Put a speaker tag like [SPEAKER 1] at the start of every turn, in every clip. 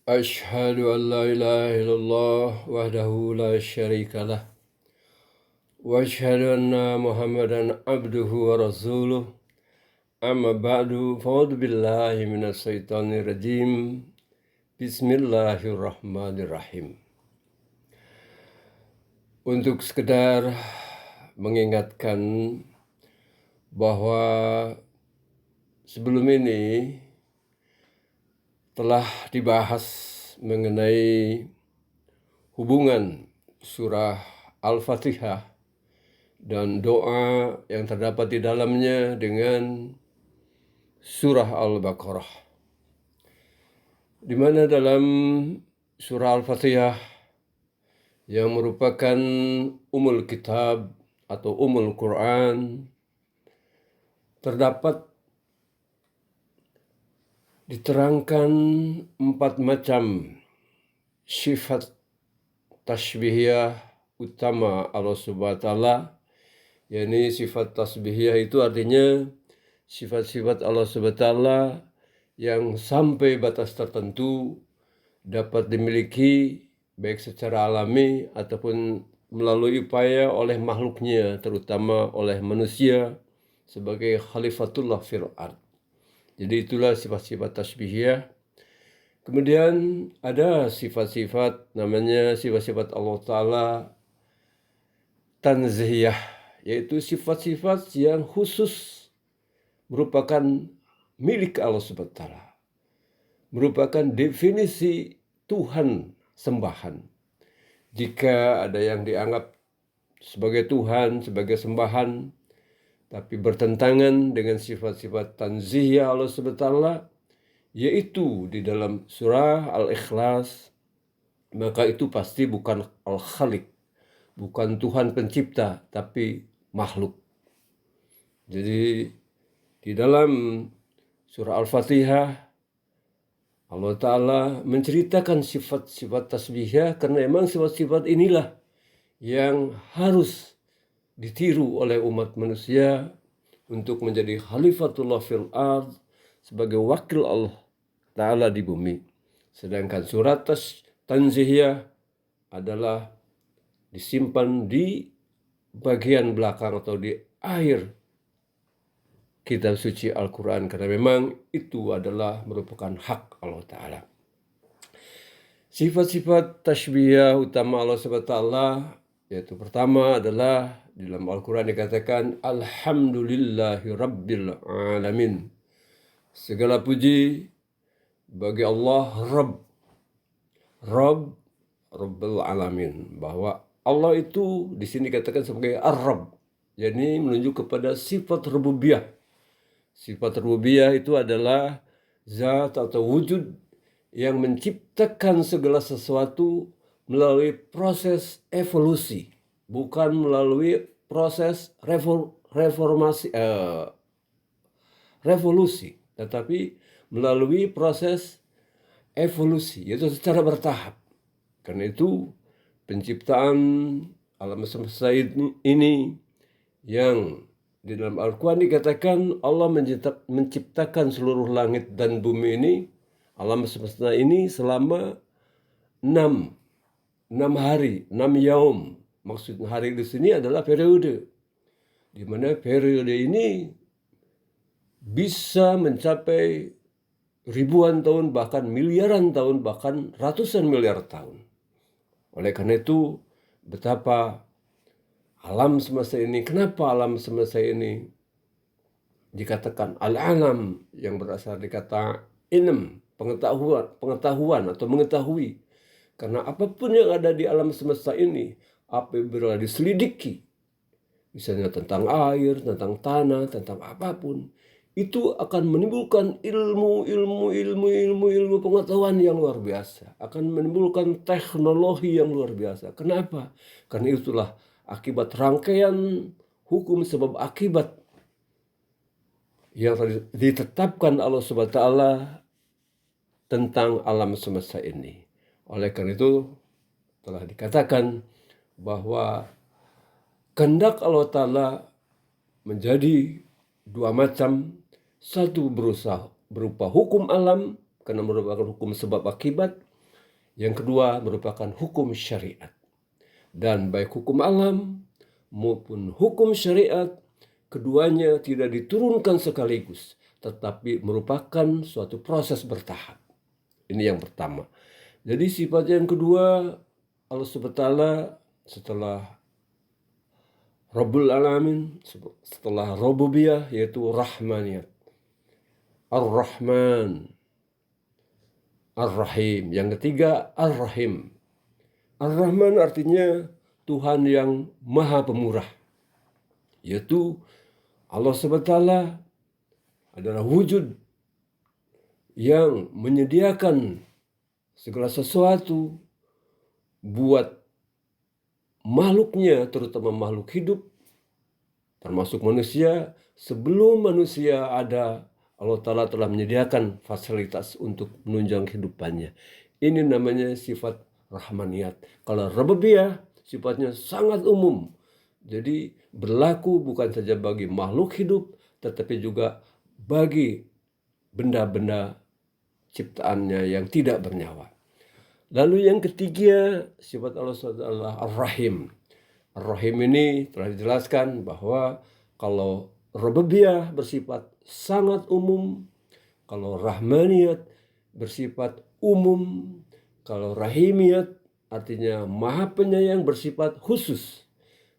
[SPEAKER 1] أشهد أن لا إله إلا الله وحده لا شريك له وأشهد أن محمدا عبده ورسوله أما بعد فأعوذ بالله من الشيطان الرجيم بسم الله الرحمن الرحيم. Untuk sekedar mengingatkan bahwa sebelum ini telah dibahas mengenai hubungan surah Al-Fatihah dan doa yang terdapat di dalamnya dengan surah Al-Baqarah. Di mana dalam surah Al-Fatihah yang merupakan Ummul Kitab atau Ummul Quran terdapat diterangkan 4 macam sifat tasbihiyah utama Allah Subhanahu wa taala, yakni sifat tasbihiyah itu artinya sifat-sifat Allah Subhanahu wa taala yang sampai batas tertentu dapat dimiliki baik secara alami ataupun melalui upaya oleh makhluknya, terutama oleh manusia sebagai khalifatullah fil ard. Jadi itulah sifat-sifat tasbihiyah. Kemudian ada sifat-sifat namanya sifat-sifat Allah Ta'ala tanzihiyah, yaitu sifat-sifat yang khusus merupakan milik Allah Subhanahu wa taala, merupakan definisi Tuhan sembahan. Jika ada yang dianggap sebagai Tuhan, sebagai sembahan, tapi bertentangan dengan sifat-sifat tanzihiyah Allah Subhanahu wa taala, yaitu di dalam surah Al-Ikhlas, maka itu pasti bukan Al-Khaliq, bukan Tuhan pencipta, tapi makhluk. Jadi di dalam surah Al-Fatihah Allah Ta'ala menceritakan sifat-sifat tasbihnya karena memang sifat-sifat inilah yang harus ditiru oleh umat manusia untuk menjadi khalifatullah fil ard, sebagai wakil Allah Ta'ala di bumi. Sedangkan surat tanzihiyah adalah disimpan di bagian belakang atau di akhir kitab suci Al-Quran, karena memang itu adalah merupakan hak Allah Ta'ala. Sifat-sifat tasbihiyah utama Allah Subhanahu wa taala, yaitu pertama adalah di dalam Al-Quran dikatakan Alhamdulillahi Rabbil Alamin. Segala puji bagi Allah Rabbul Alamin, bahwa Allah itu di sini dikatakan sebagai Ar-Rabb, yakni menunjuk kepada sifat rububiyah. Sifat rububiyah itu adalah zat atau wujud yang menciptakan segala sesuatu melalui proses evolusi, bukan melalui proses revolusi, tetapi melalui proses evolusi, yaitu secara bertahap. Karena itu penciptaan alam semesta ini yang di dalam Al-Quran dikatakan Allah menciptakan seluruh langit dan bumi ini, alam semesta ini selama 6 hari, 6 yaum. Maksud hari di sini adalah periode, di mana periode ini bisa mencapai ribuan tahun, bahkan miliaran tahun, bahkan ratusan miliar tahun. Oleh karena itu, betapa alam semesta ini, kenapa alam semesta ini dikatakan al-alam, yang berasal dari kata ilm, pengetahuan atau mengetahui. Karena apapun yang ada di alam semesta ini, apabila diselidiki, misalnya tentang air, tentang tanah, tentang apapun, itu akan menimbulkan ilmu pengetahuan yang luar biasa, akan menimbulkan teknologi yang luar biasa. Kenapa? Karena itulah akibat rangkaian hukum sebab akibat yang ditetapkan Allah Subhanahu wa taala tentang alam semesta ini. Oleh karena itu telah dikatakan bahwa kehendak Allah Ta'ala menjadi 2 macam. Satu berupa hukum alam, karena merupakan hukum sebab akibat. Yang kedua merupakan hukum syariat. Dan baik hukum alam maupun hukum syariat, keduanya tidak diturunkan sekaligus, tetapi merupakan suatu proses bertahap. Ini yang pertama. Jadi sifat yang kedua, Allah SWT setelah Rabbul Alamin, setelah Rububiyah, yaitu Rahmaniyat. Ar-Rahman, Ar-Rahim. Yang ketiga, Ar-Rahim. Ar-Rahman artinya Tuhan yang Maha Pemurah, yaitu Allah SWT adalah wujud yang menyediakan segala sesuatu buat makhluknya, terutama makhluk hidup, termasuk manusia. Sebelum manusia ada, Allah Ta'ala telah menyediakan fasilitas untuk menunjang kehidupannya. Ini namanya sifat rahmaniyat. Kalau rububiyah sifatnya sangat umum. Jadi berlaku bukan saja bagi makhluk hidup, tetapi juga bagi benda-benda ciptaannya yang tidak bernyawa. Lalu yang ketiga, sifat Allah adalah Ar-Rahim. Ar-Rahim ini telah dijelaskan bahwa kalau rububiyah bersifat sangat umum, kalau rahmaniyat bersifat umum, kalau rahimiyat artinya maha penyayang bersifat khusus.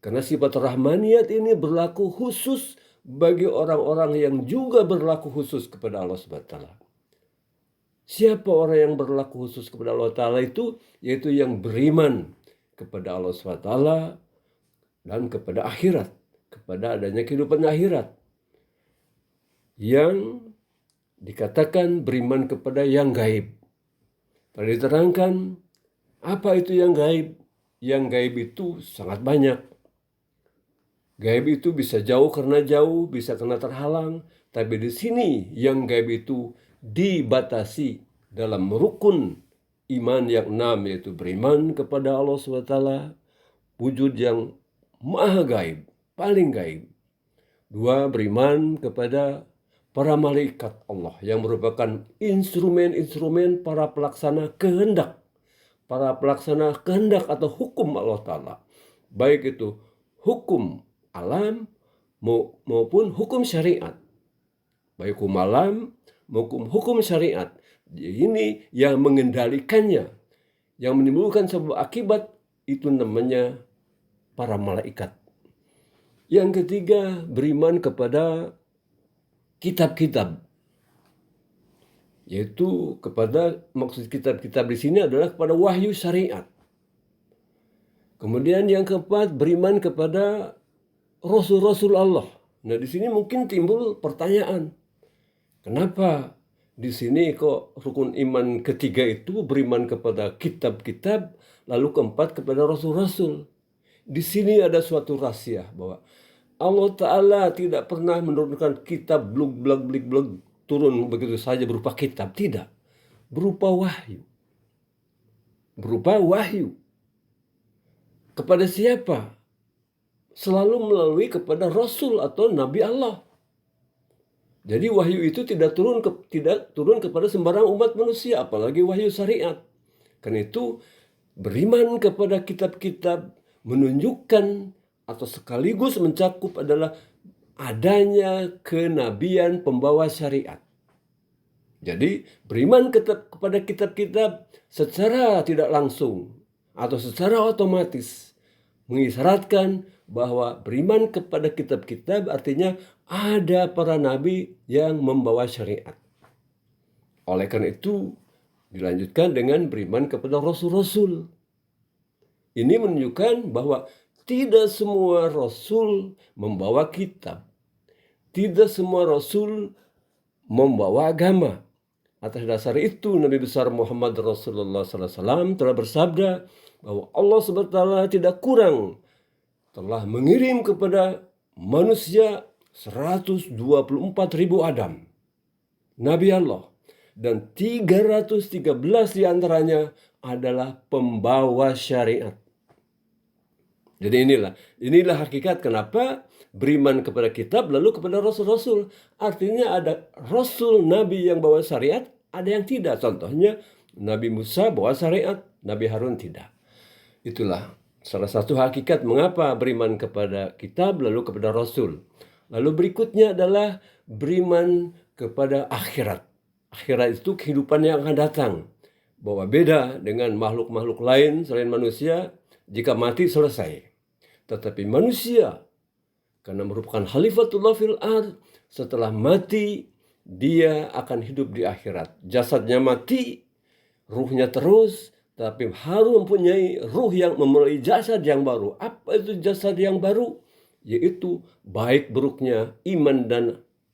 [SPEAKER 1] Karena sifat rahmaniyat ini berlaku khusus bagi orang-orang yang juga berlaku khusus kepada Allah SWT. Siapa orang yang berlaku khusus kepada Allah Ta'ala itu? Yaitu yang beriman kepada Allah SWT dan kepada akhirat, kepada adanya kehidupan akhirat. Yang dikatakan beriman kepada yang gaib. Telah diterangkan apa itu yang gaib. Yang gaib itu sangat banyak. Gaib itu bisa jauh karena jauh, bisa karena terhalang. Tapi di sini yang gaib itu dibatasi dalam rukun iman yang 6, yaitu beriman kepada Allah SWT, wujud yang maha gaib, paling gaib. 2, beriman kepada para malaikat Allah yang merupakan instrumen-instrumen para pelaksana kehendak. Para pelaksana kehendak atau hukum Allah Ta'ala. Baik itu hukum alam maupun hukum syariat. Baik hukum alam maupun hukum syariat. Ini yang mengendalikannya. Yang menimbulkan sebuah akibat, itu namanya para malaikat. Yang ketiga, beriman kepada kitab-kitab. Yaitu kepada, maksud kitab-kitab di sini adalah kepada wahyu syariat. Kemudian yang keempat, beriman kepada Rasul-Rasul Allah. Nah, di sini mungkin timbul pertanyaan. Kenapa di sini kok rukun iman ketiga itu beriman kepada kitab-kitab, lalu keempat kepada Rasul-Rasul? Di sini ada suatu rahasia bahwa Allah Ta'ala tidak pernah menurunkan kitab blug-blug turun begitu saja berupa kitab. Tidak. Berupa wahyu. Berupa wahyu. Kepada siapa? Selalu melalui kepada Rasul atau Nabi Allah. Jadi wahyu itu tidak turun kepada sembarang umat manusia, apalagi wahyu syariat. Karena itu beriman kepada kitab-kitab menunjukkan atau sekaligus mencakup adalah adanya kenabian pembawa syariat. Jadi beriman kepada kitab-kitab secara tidak langsung atau secara otomatis mengisyaratkan bahwa beriman kepada kitab-kitab artinya ada para nabi yang membawa syariat. Oleh karena itu dilanjutkan dengan beriman kepada rasul-rasul. Ini menunjukkan bahwa tidak semua rasul membawa kitab. Tidak semua rasul membawa agama. Atas dasar itu Nabi besar Muhammad Rasulullah SAW telah bersabda bahwa Allah SWT tidak kurang telah mengirim kepada manusia 124.000 Adam, Nabi Allah. Dan 313 diantaranya adalah pembawa syariat. Jadi inilah hakikat kenapa beriman kepada kitab lalu kepada rasul-rasul. Artinya ada rasul nabi yang bawa syariat, ada yang tidak. Contohnya Nabi Musa bawa syariat, Nabi Harun tidak. Itulah salah satu hakikat mengapa beriman kepada kitab lalu kepada Rasul. Lalu berikutnya adalah beriman kepada akhirat. Akhirat itu kehidupan yang akan datang. Bahwa beda dengan makhluk-makhluk lain selain manusia, jika mati selesai. Tetapi manusia, karena merupakan khalifatullah fil ard, setelah mati, dia akan hidup di akhirat. Jasadnya mati, ruhnya terus, tapi harus mempunyai ruh yang memulai jasad yang baru. Apa itu jasad yang baru? Yaitu baik buruknya iman dan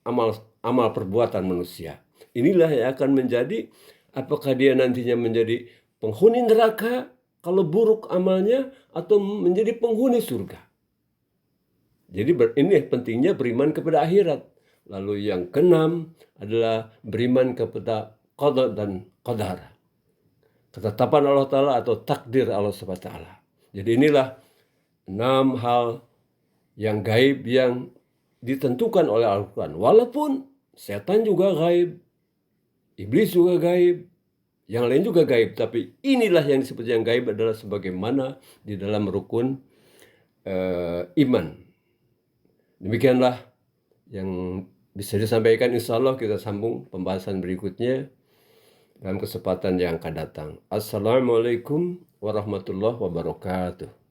[SPEAKER 1] amal perbuatan manusia. Inilah yang akan menjadi, apakah dia nantinya menjadi penghuni neraka kalau buruk amalnya, atau menjadi penghuni surga. Jadi ini pentingnya beriman kepada akhirat. Lalu yang keenam adalah beriman kepada qada dan qadar. Ketetapan Allah Ta'ala atau takdir Allah SWT. Jadi inilah 6 hal yang gaib yang ditentukan oleh Al-Quran. Walaupun setan juga gaib, iblis juga gaib, yang lain juga gaib. Tapi inilah yang disebut yang gaib adalah sebagaimana di dalam rukun iman. Demikianlah yang bisa disampaikan. Insya Allah kita sambung pembahasan berikutnya dalam kesempatan yang akan datang. Assalamualaikum warahmatullahi wabarakatuh.